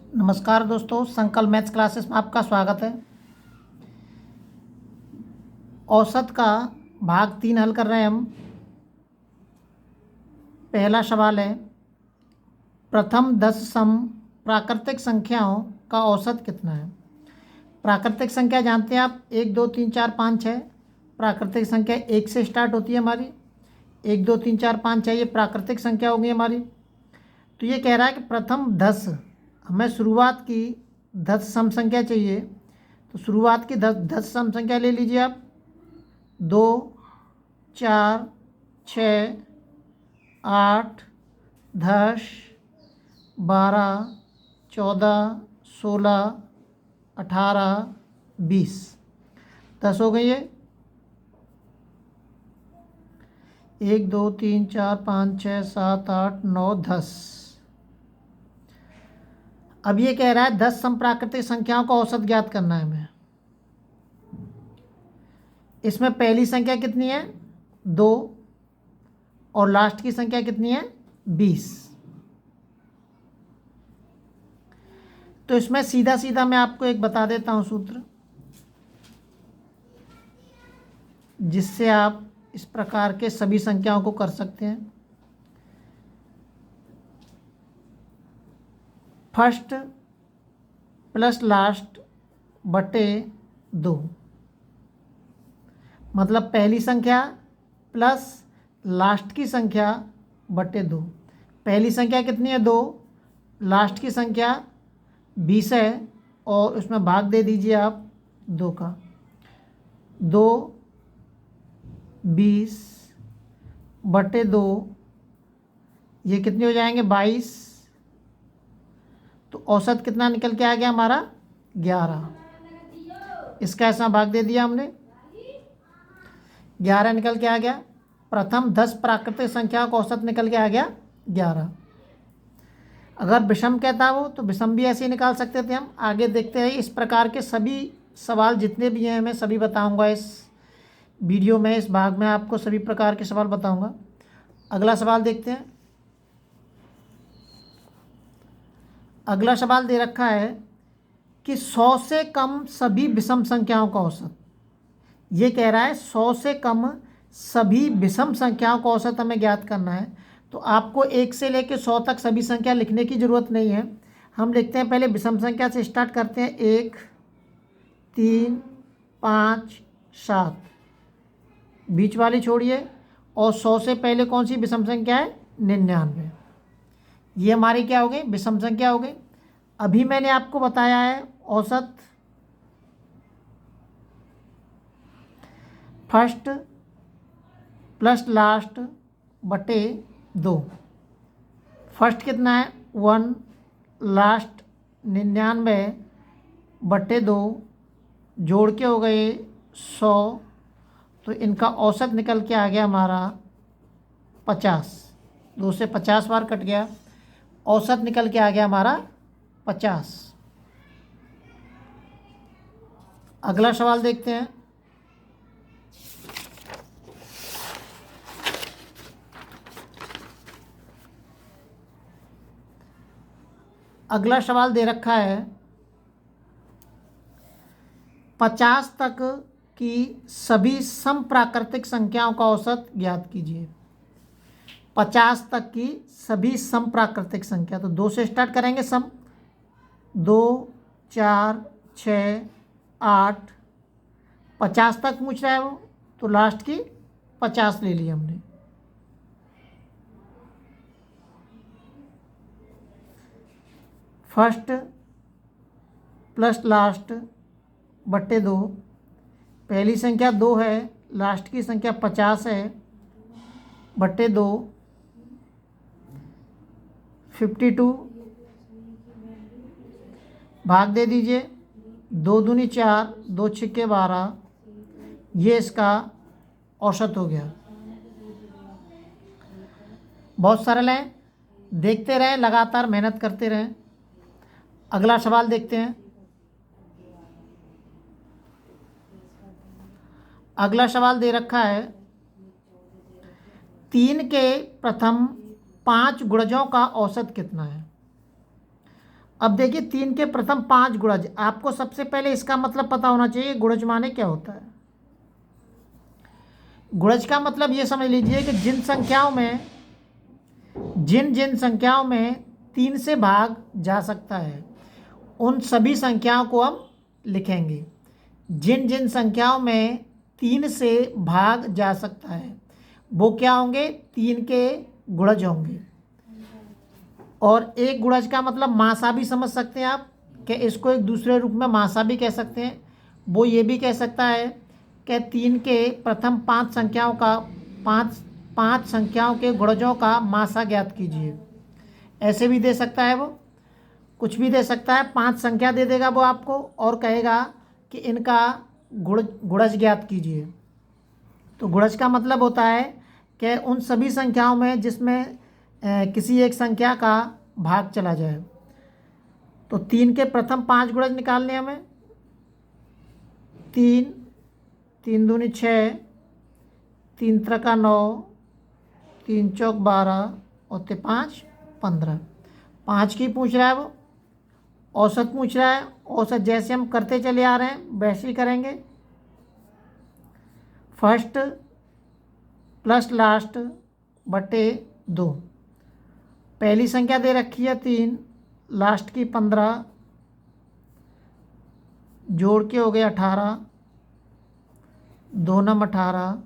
नमस्कार दोस्तों, संकल्प मैथ्स क्लासेस में आपका स्वागत है। औसत का भाग 3 हल कर रहे हैं हम। पहला सवाल है, प्रथम 10 सम प्राकृतिक संख्याओं का औसत कितना है। प्राकृतिक संख्या जानते हैं आप, 1 2 3 4 5 6। प्राकृतिक संख्या 1 से स्टार्ट होती है हमारी। 1 2 3 4 5 6 ये प्राकृतिक संख्या होगी हमारी। तो ये कह रहा है कि प्रथम 10, हमें शुरुआत की 10 सम संख्या चाहिए। तो शुरुआत की 10 सम संख्या ले लीजिए आप। 2 4 6 8 10 12 14 16 18 20। 10 हो गई है। 1 2 3 4 5 6 7 8 9 10। अब ये कह रहा है 10 समप्राकृतिक संख्याओं का औसत ज्ञात करना है हमें। इसमें पहली संख्या कितनी है, 2, और लास्ट की संख्या कितनी है, 20। तो इसमें सीधा सीधा मैं आपको एक बता देता हूं सूत्र, जिससे आप इस प्रकार के सभी संख्याओं को कर सकते हैं। फर्स्ट प्लस लास्ट बटे 2, मतलब पहली संख्या प्लस लास्ट की संख्या बटे 2। पहली संख्या कितनी है, 2, लास्ट की संख्या 20 है, और उसमें भाग दे दीजिए आप 2 का। 2 20 बटे 2, ये कितने हो जाएंगे, 22। तो औसत कितना निकल के आ गया हमारा, 11। इसका ऐसा भाग दे दिया हमने, 11 निकल के आ गया। प्रथम 10 प्राकृतिक संख्याओं का औसत निकल के आ गया 11। अगर विषम कहता हो तो विषम भी ऐसे ही निकाल सकते थे हम। आगे देखते हैं, इस प्रकार के सभी सवाल जितने भी हैं मैं सभी बताऊंगा इस वीडियो में। इस भाग में आपको सभी प्रकार के सवाल बताऊंगा। अगला सवाल देखते हैं। अगला सवाल दे रखा है कि 100 से कम सभी विषम संख्याओं का औसत। ये कह रहा है 100 से कम सभी विषम संख्याओं का औसत हमें ज्ञात करना है। तो आपको 1 से लेकर 100 तक सभी संख्या लिखने की ज़रूरत नहीं है। हम लिखते हैं, पहले विषम संख्या से स्टार्ट करते हैं। 1 3 5 7, बीच वाली छोड़िए। और 100 से पहले कौन सी विषम संख्या है, 99। ये हमारी क्या हो गई, विषम संख्या हो गई। अभी मैंने आपको बताया है औसत फर्स्ट प्लस लास्ट बटे 2। फर्स्ट कितना है, 1, लास्ट 99 बटे 2, जोड़ के हो गए 100। तो इनका औसत निकल के आ गया हमारा 50। 2 से 50 बार कट गया, औसत निकल के आ गया हमारा 50। अगला सवाल देखते हैं। अगला सवाल दे रखा है, 50 तक की सभी समप्राकृतिक संख्याओं का औसत ज्ञात कीजिए। 50 तक की सभी समप्राकृतिक संख्या, तो 2 से स्टार्ट करेंगे सम। 2 4 6 8, 50 तक पूछ रहा है वो, तो लास्ट की 50 ले ली हमने। फर्स्ट प्लस लास्ट बटे 2। पहली संख्या 2 है, लास्ट की संख्या 50 है, बटे 2 52। भाग दे दीजिए, 2 दूनी 4, 2 छिक्के 12। ये इसका औसत हो गया। बहुत सरल है, देखते रहें, लगातार मेहनत करते रहें। अगला सवाल देखते हैं। अगला सवाल दे रखा है, 3 के प्रथम 5 गुणजों का औसत कितना है। अब देखिए 3 के प्रथम 5 गुणज, आपको सबसे पहले इसका मतलब पता होना चाहिए गुणज माने क्या होता है। गुणज का मतलब ये समझ लीजिए कि जिन संख्याओं में 3 से भाग जा सकता है उन सभी संख्याओं को हम लिखेंगे। जिन संख्याओं में 3 से भाग जा सकता है वो क्या होंगे, 3 के गुणज होंगे। और एक गुणज का मतलब मासा भी समझ सकते हैं आप, कि इसको एक दूसरे रूप में मासा भी कह सकते हैं। वो ये भी कह सकता है कि 3 के प्रथम 5 संख्याओं का पाँच संख्याओं के गुणजों का मासा ज्ञात कीजिए। ऐसे भी दे सकता है, वो कुछ भी दे सकता है। 5 संख्या दे देगा वो आपको और कहेगा कि इनका गुणज ज्ञात कीजिए। तो गुणज का मतलब होता है कि उन सभी संख्याओं में जिसमें किसी एक संख्या का भाग चला जाए। तो 3 के प्रथम 5 गुणज निकालने हमें। 3, 3 दूनी 6, 3 त्रिका 9, 3 चौक 12 और 5 15। 5 की पूछ रहा है वो, औसत पूछ रहा है। औसत जैसे हम करते चले आ रहे हैं वैसे ही करेंगे। फर्स्ट प्लस लास्ट बटे 2। पहली संख्या दे रखी है 3, लास्ट की 15, जोड़ के हो गए 18, 2 नम 18,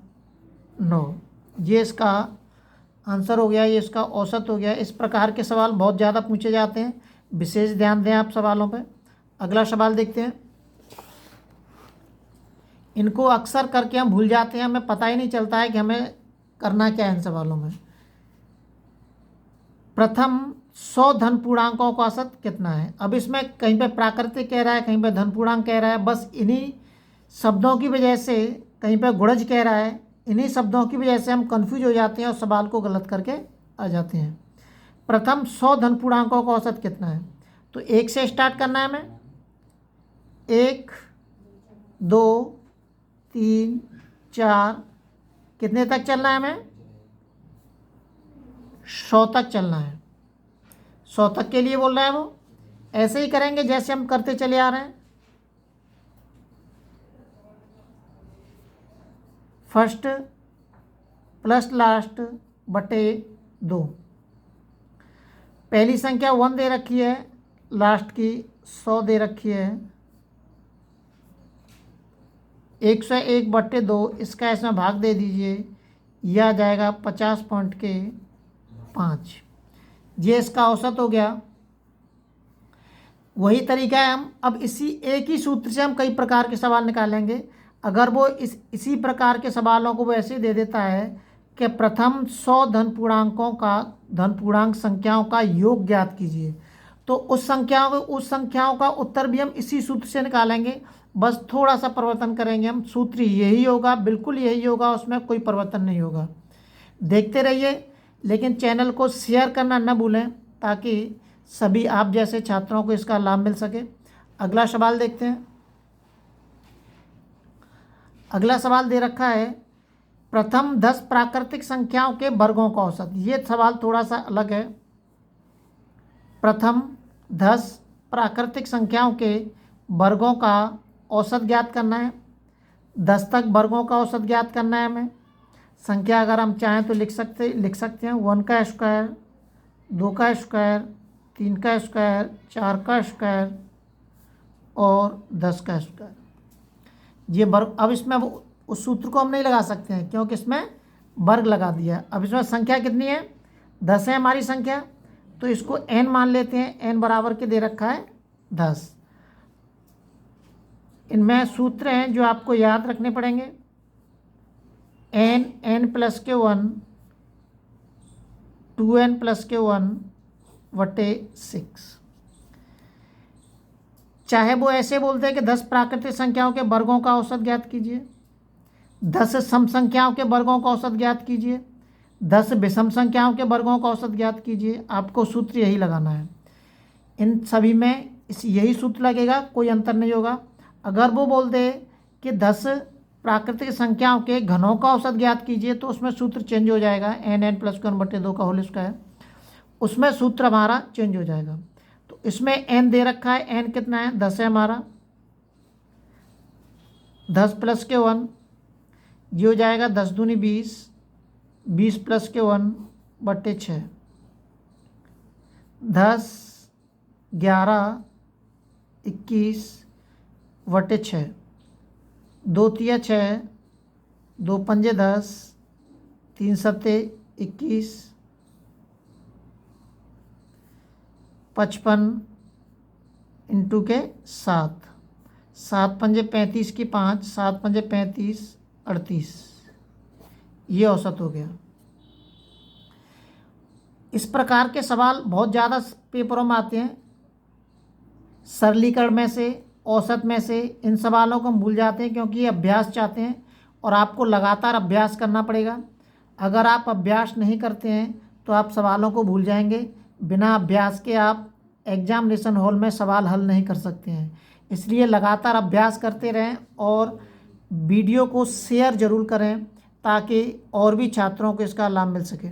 9। ये इसका आंसर हो गया, ये इसका औसत हो गया। इस प्रकार के सवाल बहुत ज़्यादा पूछे जाते हैं, विशेष ध्यान दें आप सवालों पे। अगला सवाल देखते हैं। इनको अक्सर करके हम भूल जाते हैं, हमें पता ही नहीं चलता है कि हमें करना क्या है इन सवालों में। प्रथम 100 धन पूर्णांकों का औसत कितना है। अब इसमें कहीं पे प्राकृतिक कह रहा है, कहीं पे धन पूर्णांक कह रहा है। बस इन्हीं शब्दों की वजह से, कहीं पे गुणज कह रहा है, इन्हीं शब्दों की वजह से हम कंफ्यूज हो जाते हैं और सवाल को गलत करके आ जाते हैं। प्रथम 100 धन पूर्णांकों का औसत कितना है। तो 1 से स्टार्ट करना है हमें। 1, 2, 3, 4, कितने तक चलना है हमें, 100 तक चलना है। 100 तक के लिए बोल रहा है वो। ऐसे ही करेंगे जैसे हम करते चले आ रहे हैं। फर्स्ट प्लस लास्ट बटे 2। पहली संख्या 1 दे रखी है, लास्ट की 100 दे रखी है। 101 बटे 2, इसका इसमें भाग दे दीजिए, यह आ जाएगा 50.5। ये इसका औसत हो गया। वही तरीका है, हम अब इसी एक ही सूत्र से हम कई प्रकार के सवाल निकालेंगे। अगर वो इसी प्रकार के सवालों को वो ऐसे दे देता है कि प्रथम 100 धन पूर्णांक संख्याओं का योग ज्ञात कीजिए, तो उस संख्याओं का उत्तर भी हम इसी सूत्र से निकालेंगे। बस थोड़ा सा परिवर्तन करेंगे हम, सूत्र यही होगा, बिल्कुल यही होगा, उसमें कोई परिवर्तन नहीं होगा। देखते रहिए, लेकिन चैनल को शेयर करना न भूलें ताकि सभी आप जैसे छात्रों को इसका लाभ मिल सके। अगला सवाल देखते हैं। अगला सवाल दे रखा है, प्रथम 10 प्राकृतिक संख्याओं के वर्गों का औसत। ये सवाल थोड़ा सा अलग है। प्रथम 10 प्राकृतिक संख्याओं के वर्गों का औसत ज्ञात करना है। 10 तक वर्गों का औसत ज्ञात करना है हमें। संख्या अगर हम चाहें तो लिख सकते हैं 1 का स्क्वायर, 2 का स्क्वायर, 3 का स्क्वायर, 4 का स्क्वायर और 10 का स्क्वायर। ये वर्ग, अब इसमें उस सूत्र को हम नहीं लगा सकते हैं क्योंकि इसमें वर्ग लगा दिया। अब इसमें संख्या कितनी है, 10 है हमारी संख्या, तो इसको n मान लेते हैं। n बराबर के दे रखा है 10। इनमें सूत्र हैं जो आपको याद रखने पड़ेंगे। n प्लस के 1, 2n प्लस के 1 बटे 6। चाहे वो ऐसे बोलते हैं कि 10 प्राकृतिक संख्याओं के वर्गों का औसत ज्ञात कीजिए, 10 सम संख्याओं के वर्गों का औसत ज्ञात कीजिए, 10 विषम संख्याओं के वर्गों का औसत ज्ञात कीजिए, आपको सूत्र यही लगाना है। इन सभी में यही सूत्र लगेगा, कोई अंतर नहीं होगा। अगर वो बोल दे कि 10 प्राकृतिक संख्याओं के घनों का औसत ज्ञात कीजिए तो उसमें सूत्र चेंज हो जाएगा, n प्लस 1 बटे 2 का होल स्क्वायर, उसमें सूत्र हमारा चेंज हो जाएगा। तो इसमें n दे रखा है, n कितना है, 10 है हमारा, 10 प्लस के 1, ये हो जाएगा 10 दूनी 20, 20 प्लस के 1 बट्टे 6, 10, 11, 21 बट्टे 6, 2 तिया 6, 2 पंजे 10, 3 सत्ते 21, 55 इंटू के 7, 7 पंजे 35 की 5, 7 पंजे 35, 38, ये औसत हो गया। इस प्रकार के सवाल बहुत ज़्यादा पेपरों में आते हैं। सरलीकरण में से, औसत में से, इन सवालों को हम भूल जाते हैं क्योंकि ये अभ्यास चाहते हैं और आपको लगातार अभ्यास करना पड़ेगा। अगर आप अभ्यास नहीं करते हैं तो आप सवालों को भूल जाएंगे। बिना अभ्यास के आप एग्जामिनेशन हॉल में सवाल हल नहीं कर सकते हैं। इसलिए लगातार अभ्यास करते रहें और वीडियो को शेयर ज़रूर करें ताकि और भी छात्रों को इसका लाभ मिल सके।